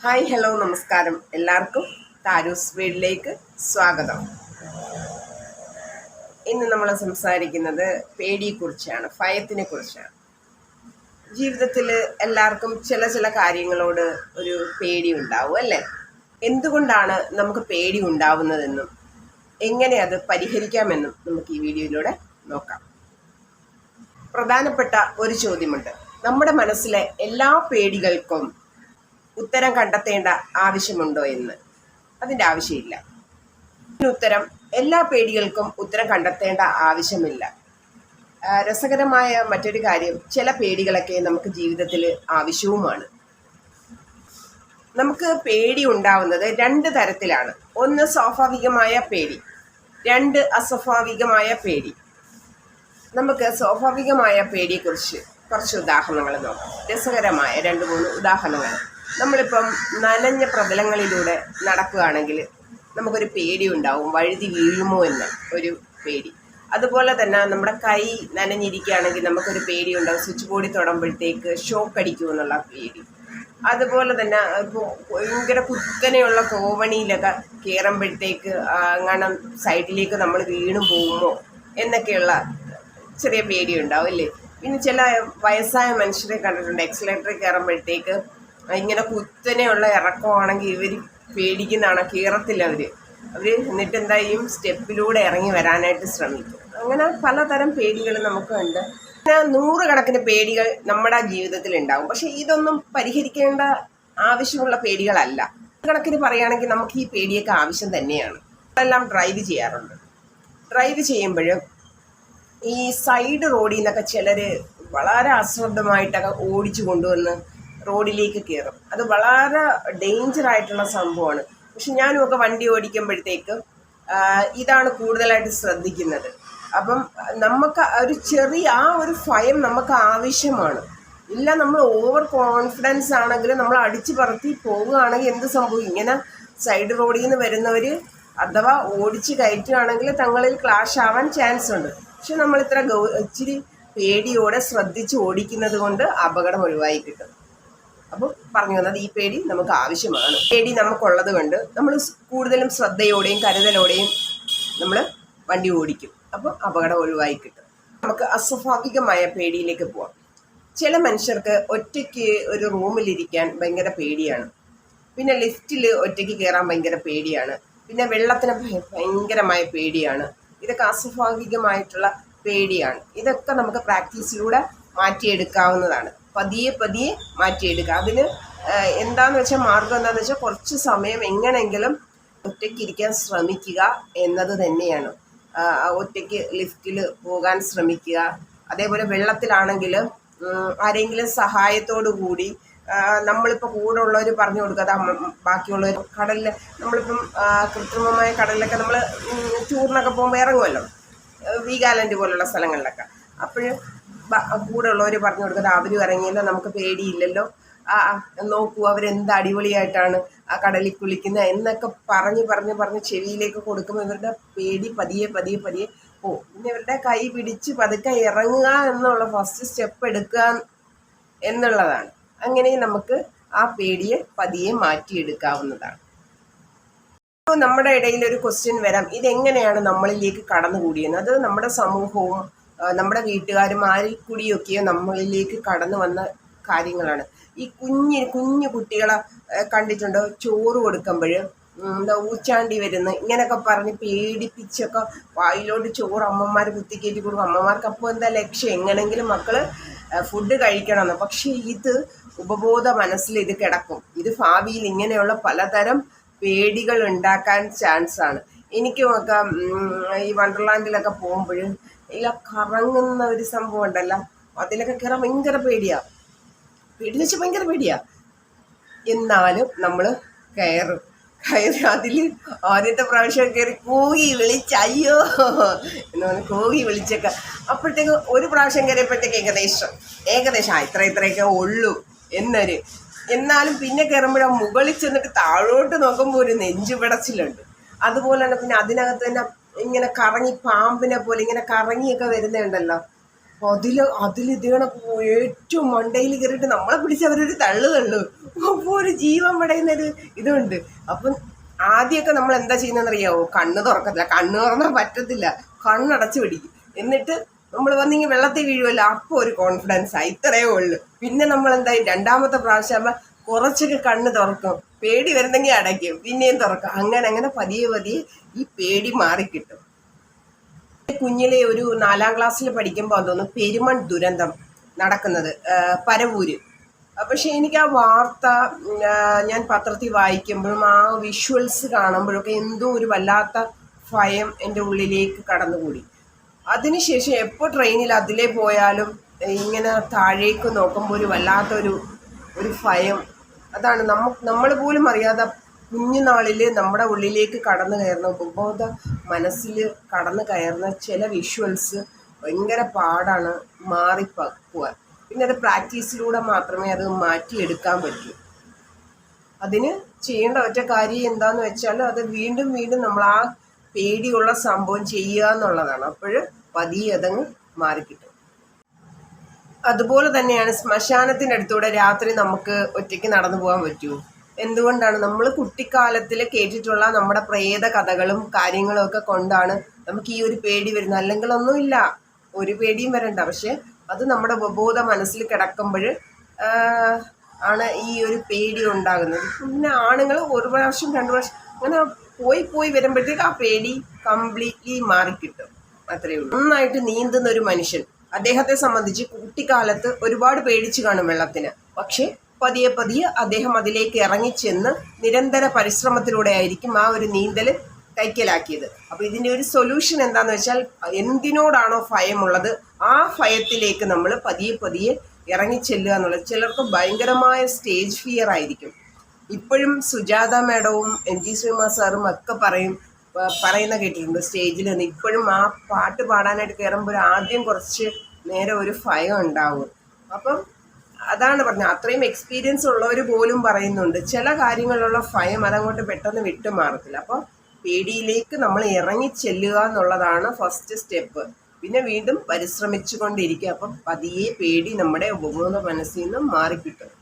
Hi hello നമസ്കാരം. എല്ലാവർക്കും താരൂസ് വീട്ടിലേക്ക് സ്വാഗതം. ഇന്ന് നമ്മൾ സംസാരിക്കുന്നത് പേടിയെക്കുറിച്ചാണ്, ഭയത്തിനെ കുറിച്ചാണ്. ജീവിതത്തിൽ എല്ലാവർക്കും ചില കാര്യങ്ങളോട് ഒരു പേടി ഉണ്ടാവും അല്ലേ? എന്തുകൊണ്ടാണ് നമുക്ക് പേടി ഉണ്ടാവുന്നതെന്നും എങ്ങനെ അത് പരിഹരിക്കാമെന്നും നമുക്ക് ഈ വീഡിയോയിലൂടെ നോക്കാം. പ്രധാനപ്പെട്ട ഒരു ചോദ്യമുണ്ട്. നമ്മുടെ മനസ്സിലെ എല്ലാ പേടികൾക്കും ഉത്തരം കണ്ടെത്തേണ്ട ആവശ്യമുണ്ടോ എന്ന്. അതിൻ്റെ ആവശ്യമില്ല. ഉത്തരം എല്ലാ പേടികൾക്കും ഉത്തരം കണ്ടെത്തേണ്ട ആവശ്യമില്ല. രസകരമായ മറ്റൊരു കാര്യം, ചില പേടികളൊക്കെ നമുക്ക് ജീവിതത്തിൽ ആവശ്യവുമാണ്. നമുക്ക് പേടി ഉണ്ടാവുന്നത് രണ്ട് തരത്തിലാണ്. ഒന്ന് സ്വാഭാവികമായ പേടി, രണ്ട് അസ്വാഭാവികമായ പേടി. നമുക്ക് സ്വാഭാവികമായ പേടിയെക്കുറിച്ച് കുറച്ച് ഉദാഹരണങ്ങൾ നോക്കാം. രസകരമായ 2-3 ഉദാഹരണങ്ങൾ. നമ്മളിപ്പം നനഞ്ഞ പ്രതലങ്ങളിലൂടെ നടക്കുകയാണെങ്കിൽ നമുക്കൊരു പേടി ഉണ്ടാവും, വഴുതി വീഴുമോ എന്ന ഒരു പേടി. അതുപോലെ തന്നെ നമ്മുടെ കൈ നനഞ്ഞിരിക്കുകയാണെങ്കിൽ നമുക്കൊരു പേടി ഉണ്ടാവും, സ്വിച്ച് ബോർഡിൽ തൊടുമ്പോഴത്തേക്ക് ഷോക്ക് അടിക്കുമെന്നുള്ള പേടി. അതുപോലെ തന്നെ ഇപ്പോൾ ഭയങ്കര കുത്തനെയുള്ള കോവണിയിലൊക്കെ കയറുമ്പോഴത്തേക്ക് അങ്ങനെ സൈഡിലേക്ക് നമ്മൾ വീണു പോകുമോ എന്നൊക്കെയുള്ള ചെറിയ പേടി ഉണ്ടാവും അല്ലേ. പിന്നെ ചില വയസ്സായ മനുഷ്യരെ കണ്ടിട്ടുണ്ട്, എക്സലേറ്ററിൽ കയറുമ്പോഴത്തേക്ക് ഇങ്ങനെ കുത്തനെയുള്ള ഇറക്കമാണെങ്കിൽ ഇവർ പേടിക്കുന്നതാണ്, കയറത്തില്ല അവർ എന്നിട്ട് എന്താ ചെയ്യും, സ്റ്റെപ്പിലൂടെ ഇറങ്ങി വരാനായിട്ട് ശ്രമിക്കും. അങ്ങനെ പലതരം പേടികൾ നമുക്കുണ്ട്. പിന്നെ 100 കണക്കിന് പേടികൾ നമ്മുടെ ജീവിതത്തിൽ ഉണ്ടാവും. പക്ഷെ ഇതൊന്നും പരിഹരിക്കേണ്ട ആവശ്യമുള്ള പേടികളല്ല. കണക്കിന് പറയുകയാണെങ്കിൽ നമുക്ക് ഈ പേടിയൊക്കെ ആവശ്യം തന്നെയാണ്. എല്ലാം ഡ്രൈവ് ചെയ്യാറുണ്ട്. ഡ്രൈവ് ചെയ്യുമ്പോഴും ഈ സൈഡ് റോഡിൽ നിന്നൊക്കെ ചിലർ വളരെ അശ്രദ്ധമായിട്ടൊക്കെ ഓടിച്ചു കൊണ്ടുവന്ന് റോഡിലേക്ക് കയറും. അത് വളരെ ഡേഞ്ചറായിട്ടുള്ള സംഭവമാണ്. പക്ഷെ ഞാനുമൊക്കെ വണ്ടി ഓടിക്കുമ്പോഴത്തേക്ക് ഇതാണ് കൂടുതലായിട്ട് ശ്രദ്ധിക്കുന്നത്. അപ്പം നമുക്ക് ഒരു ചെറിയ ഒരു ഭയം നമുക്ക് ആവശ്യമാണ്. ഇല്ല, നമ്മൾ ഓവർ കോൺഫിഡൻസ് ആണെങ്കിൽ നമ്മൾ അടിച്ചു പറത്തി പോവുകയാണെങ്കിൽ എന്ത് സംഭവിക്കും? ഇങ്ങനെ സൈഡ് റോഡിൽ നിന്ന് വരുന്നവർ അഥവാ ഓടിച്ച് കയറ്റുകയാണെങ്കിൽ തങ്ങളിൽ ക്ലാഷ് ആവാൻ ചാൻസ് ഉണ്ട്. പക്ഷെ നമ്മൾ ഇത്ര ഇച്ചിരി പേടിയോടെ ശ്രദ്ധിച്ച് ഓടിക്കുന്നത് കൊണ്ട് അപകടം ഒഴിവായി കിട്ടും. അപ്പോൾ പറഞ്ഞു വന്നത്, ഈ പേടി നമുക്ക് ആവശ്യമാണ്. പേടി നമുക്കുള്ളത് കൊണ്ട് നമ്മൾ കൂടുതലും ശ്രദ്ധയോടെയും കരുതലോടെയും നമ്മൾ വണ്ടി ഓടിക്കും. അപ്പോൾ അപകടം ഒഴിവായി കിട്ടും. നമുക്ക് അസ്വാഭാവികമായ പേടിയിലേക്ക് പോവാം. ചില മനുഷ്യർക്ക് ഒറ്റയ്ക്ക് ഒരു റൂമിലിരിക്കാൻ ഭയങ്കര പേടിയാണ്. പിന്നെ ലിഫ്റ്റിൽ ഒറ്റയ്ക്ക് കയറാൻ ഭയങ്കര പേടിയാണ്. പിന്നെ വെള്ളത്തിന് ഭയങ്കരമായ പേടിയാണ്. ഇതൊക്കെ അസ്വാഭാവികമായിട്ടുള്ള പേടിയാണ്. ഇതൊക്കെ നമുക്ക് പ്രാക്ടീസിലൂടെ മാറ്റിയെടുക്കാവുന്നതാണ്. പതിയെ മാറ്റിയെടുക്കുക. അതിന് എന്താണെന്ന് വെച്ചാൽ മാർഗം എന്താണെന്ന് വെച്ചാൽ കുറച്ച് സമയം എങ്ങനെയെങ്കിലും ഒറ്റയ്ക്ക് ഇരിക്കാൻ ശ്രമിക്കുക എന്നത് തന്നെയാണ്. ഒറ്റയ്ക്ക് ലിഫ്റ്റിൽ പോകാൻ ശ്രമിക്കുക. അതേപോലെ വെള്ളത്തിലാണെങ്കിൽ ആരെങ്കിലും സഹായത്തോടു കൂടി നമ്മളിപ്പോൾ കൂടെ ഉള്ളവർ പറഞ്ഞു കൊടുക്കാതെ ബാക്കിയുള്ളവർ കടലിൽ നമ്മളിപ്പം കൃത്രിമമായ കടലിലൊക്കെ നമ്മൾ ടൂറിനൊക്കെ പോകുമ്പോൾ ഇറങ്ങുമല്ലോ, വീഗാലാൻഡ് പോലുള്ള സ്ഥലങ്ങളിലൊക്കെ. അപ്പോൾ കൂടെ ഉള്ളവർ പറഞ്ഞു കൊടുക്കാതെ അവരും ഇറങ്ങിയല്ലോ, നമുക്ക് പേടിയില്ലല്ലോ, നോക്കൂ അവരെന്ത് അടിപൊളിയായിട്ടാണ് ആ കടലിൽ കുളിക്കുന്നത് എന്നൊക്കെ പറഞ്ഞ് ചെവിയിലേക്ക് കൊടുക്കുമ്പോൾ ഇവരുടെ പേടി പതിയെ പോവും. പിന്നെ ഇവരുടെ കൈ പിടിച്ച് പതുക്കെ ഇറങ്ങുക എന്നുള്ള ഫസ്റ്റ് സ്റ്റെപ്പ് എടുക്കുക എന്നുള്ളതാണ്. അങ്ങനെ നമുക്ക് ആ പേടിയെ പതിയെ മാറ്റിയെടുക്കാവുന്നതാണ്. നമ്മുടെ ഇടയിൽ ഒരു ക്വസ്റ്റ്യൻ വരാം, ഇതെങ്ങനെയാണ് നമ്മളിലേക്ക് കടന്നുകൂടിയെന്ന്. അത് നമ്മുടെ സമൂഹവും നമ്മുടെ വീട്ടുകാരും ആരിൽ കൂടിയൊക്കെയോ നമ്മളിലേക്ക് കടന്നു വന്ന കാര്യങ്ങളാണ്. ഈ കുഞ്ഞു കുട്ടികളെ കണ്ടിട്ടുണ്ടോ, ചോറ് കൊടുക്കുമ്പോൾ എന്താ ഊച്ചാണ്ടി വരുന്നു ഇങ്ങനെയൊക്കെ പറഞ്ഞ് പേടിപ്പിച്ചൊക്കെ വായിലോട്ട് ചോറ് അമ്മമാർ കുത്തിക്കയറ്റി കൊടുക്കും. അമ്മമാർക്ക് അപ്പോൾ എന്താ ലക്ഷ്യം, എങ്ങനെങ്കിലും മക്കൾ ഫുഡ് കഴിക്കണമെന്ന്. പക്ഷേ ഇത് ഉപബോധ മനസ്സിൽ ഇത് കിടക്കും. ഇത് ഭാവിയിൽ ഇങ്ങനെയുള്ള പലതരം പേടികൾ ഉണ്ടാക്കാൻ ചാൻസാണ്. എനിക്കുമൊക്കെ ഈ വണ്ടർലാൻഡിലൊക്കെ പോകുമ്പോഴും ഇല്ല കറങ്ങുന്ന ഒരു സംഭവം ഉണ്ടല്ലോ, അതിലൊക്കെ കയറാൻ ഭയങ്കര പേടിയാ. പേടിന്ന് വെച്ചാൽ ഭയങ്കര പേടിയാ. എന്നാലും നമ്മൾ കയറി അതിൽ ആദ്യത്തെ പ്രാവശ്യം കയറി കൂകി വിളിച്ച് അയ്യോ എന്ന് പറഞ്ഞ് കൂകി വിളിച്ചൊക്കെ. അപ്പോഴത്തേക്ക് ഒരു പ്രാവശ്യം കയറിയപ്പോഴത്തേക്ക് ഏകദേശം ഇത്രയൊക്കെ ഉള്ളൂ എന്നാലും പിന്നെ കയറുമ്പോഴാണ് മുകളിൽ ചെന്നിട്ട് താഴോട്ട് നോക്കുമ്പോൾ ഒരു നെഞ്ചു പിടച്ചിലുണ്ട്. അതുപോലെ തന്നെ പിന്നെ അതിനകത്ത് തന്നെ ഇങ്ങനെ കറങ്ങി പാമ്പിനെ പോലെ ഇങ്ങനെ കറങ്ങിയൊക്കെ വരുന്നുണ്ടല്ലോ. അതിലിതേണ ഏറ്റവും മണ്ടയിൽ കയറിയിട്ട് നമ്മളെ പിടിച്ച് അവരൊരു തള്ളു അപ്പോൾ ഒരു ജീവൻ പടയുന്നൊരു ഇതുണ്ട്. അപ്പം ആദ്യമൊക്കെ നമ്മൾ എന്താ ചെയ്യുന്നതെന്നറിയാവോ? കണ്ണ് തുറക്കത്തില്ല, കണ്ണ് തുറന്നാൽ പറ്റത്തില്ല, കണ്ണടച്ച് പിടിക്കും. എന്നിട്ട് നമ്മൾ വന്നിങ്ങനെ വെള്ളത്തിൽ വീഴുമല്ലോ, അപ്പോൾ ഒരു കോൺഫിഡൻസാണ്, ഇത്രയേ ഉള്ളൂ. പിന്നെ നമ്മൾ എന്തായി രണ്ടാമത്തെ പ്രാവശ്യം ആകുമ്പോൾ കുറച്ചൊക്കെ കണ്ണ് തുറക്കും, പേടി വരുന്നെങ്കിൽ അടയ്ക്കും, പിന്നെയും തുറക്കും. അങ്ങനെ പതിയെ ഈ പേടി മാറിക്കിട്ടും. കുഞ്ഞിലെ ഒരു 4ാം ക്ലാസ്സിൽ പഠിക്കുമ്പോൾ തോന്നുന്നു പെരുമൺ ദുരന്തം നടക്കുന്നത് പരവൂര്. പക്ഷെ എനിക്ക് ആ വാർത്ത ഞാൻ പത്രത്തിൽ വായിക്കുമ്പോഴും ആ വിഷ്വൽസ് കാണുമ്പോഴൊക്കെ എന്തോ ഒരു വല്ലാത്ത ഭയം എൻ്റെ ഉള്ളിലേക്ക് കടന്നുകൂടി. അതിനുശേഷം എപ്പോൾ ട്രെയിനിൽ അതിലേ പോയാലും ഇങ്ങനെ താഴേക്ക് നോക്കുമ്പോൾ ഒരു വല്ലാത്തൊരു ഭയം. അതാണ് നമ്മൾ പോലും അറിയാതെ കുഞ്ഞുനാളിൽ നമ്മുടെ ഉള്ളിലേക്ക് കടന്നു കയറുന്ന ഉപബോധ മനസ്സിൽ കടന്നു കയറുന്ന ചില വിഷ്വൽസ് ഭയങ്കര പാടാണ് മാറിപ്പോവാൻ. പിന്നെ അത് പ്രാക്ടീസിലൂടെ മാത്രമേ അത് മാറ്റിയെടുക്കാൻ പറ്റൂ. അതിന് ചെയ്യേണ്ട ഒറ്റ കാര്യം എന്താണെന്ന് വെച്ചാൽ അത് വീണ്ടും നമ്മൾ ആ പേടിയുള്ള സംഭവം ചെയ്യുക എന്നുള്ളതാണ്. അപ്പോൾ പതിയെ അതങ്ങ് മാറിക്കിട്ടും. അതുപോലെ തന്നെയാണ് ശ്മശാനത്തിൻ്റെ അടുത്തൂടെ രാത്രി നമുക്ക് ഒറ്റയ്ക്ക് നടന്നു പോകാൻ പറ്റുമോ? എന്തുകൊണ്ടാണ്? നമ്മൾ കുട്ടിക്കാലത്തിൽ കേട്ടിട്ടുള്ള നമ്മുടെ പ്രേത കഥകളും കാര്യങ്ങളും ഒക്കെ കൊണ്ടാണ് നമുക്ക് ഈ ഒരു പേടി വരുന്നത്. അല്ലെങ്കിൽ ഒന്നുമില്ല, ഒരു പേടിയും വരണ്ട. പക്ഷെ അത് നമ്മുടെ ഉപബോധ മനസ്സിൽ കിടക്കുമ്പോൾ ആണ് ഈ ഒരു പേടി ഉണ്ടാകുന്നത്. പിന്നെ ആണുങ്ങൾ 1 പ്രാവശ്യം 2 പ്രാവശ്യം അങ്ങനെ പോയി വരുമ്പോഴത്തേക്ക് ആ പേടി കംപ്ലീറ്റ്ലി മാറിക്കിട്ടും. അത്രയേ ഉള്ളൂ. നന്നായിട്ട് നീന്തുന്ന ഒരു മനുഷ്യൻ, അദ്ദേഹത്തെ സംബന്ധിച്ച് കുട്ടിക്കാലത്ത് ഒരുപാട് പേടിച്ചു കാണും വെള്ളത്തിന്. പക്ഷേ പതിയെ അദ്ദേഹം അതിലേക്ക് ഇറങ്ങിച്ചെന്ന് നിരന്തര പരിശ്രമത്തിലൂടെ ആയിരിക്കും ആ ഒരു നീന്തൽ കൈക്കലാക്കിയത്. അപ്പോൾ ഇതിൻ്റെ ഒരു സൊല്യൂഷൻ എന്താണെന്ന് വെച്ചാൽ എന്തിനോടാണോ ഭയമുള്ളത് ആ ഭയത്തിലേക്ക് നമ്മൾ പതിയെ ഇറങ്ങിച്ചെല്ലുക എന്നുള്ളത്. ചിലർക്ക് ഭയങ്കരമായ സ്റ്റേജ് ഫിയർ ആയിരിക്കും. ഇപ്പോഴും സുജാത മാഡവും MG ശ്രീനിവാസ് സാറും ഒക്കെ പറയുന്ന കേട്ടിട്ടുണ്ട്. സ്റ്റേജിൽ നിന്ന് ഇപ്പോഴും ആ പാട്ട് പാടാനായിട്ട് കയറുമ്പോൾ ആദ്യം കുറച്ച് നേരം ഒരു ഭയം ഉണ്ടാവും. അപ്പം അതാണ് പറഞ്ഞത്, അത്രയും എക്സ്പീരിയൻസ് ഉള്ളവർ പോലും പറയുന്നുണ്ട് ചില കാര്യങ്ങളിലുള്ള ഭയം അതങ്ങോട്ട് പെട്ടെന്ന് വിട്ടുമാറത്തില്ല. അപ്പോൾ പേടിയിലേക്ക് നമ്മൾ ഇറങ്ങി ചെല്ലുക എന്നുള്ളതാണ് ഫസ്റ്റ് സ്റ്റെപ്പ്. പിന്നെ വീണ്ടും പരിശ്രമിച്ചു കൊണ്ടിരിക്കുക. അപ്പം പതിയെ പേടി നമ്മുടെ ഉപബോധ മനസ്സിൽ നിന്നും മാറിക്കിട്ടും.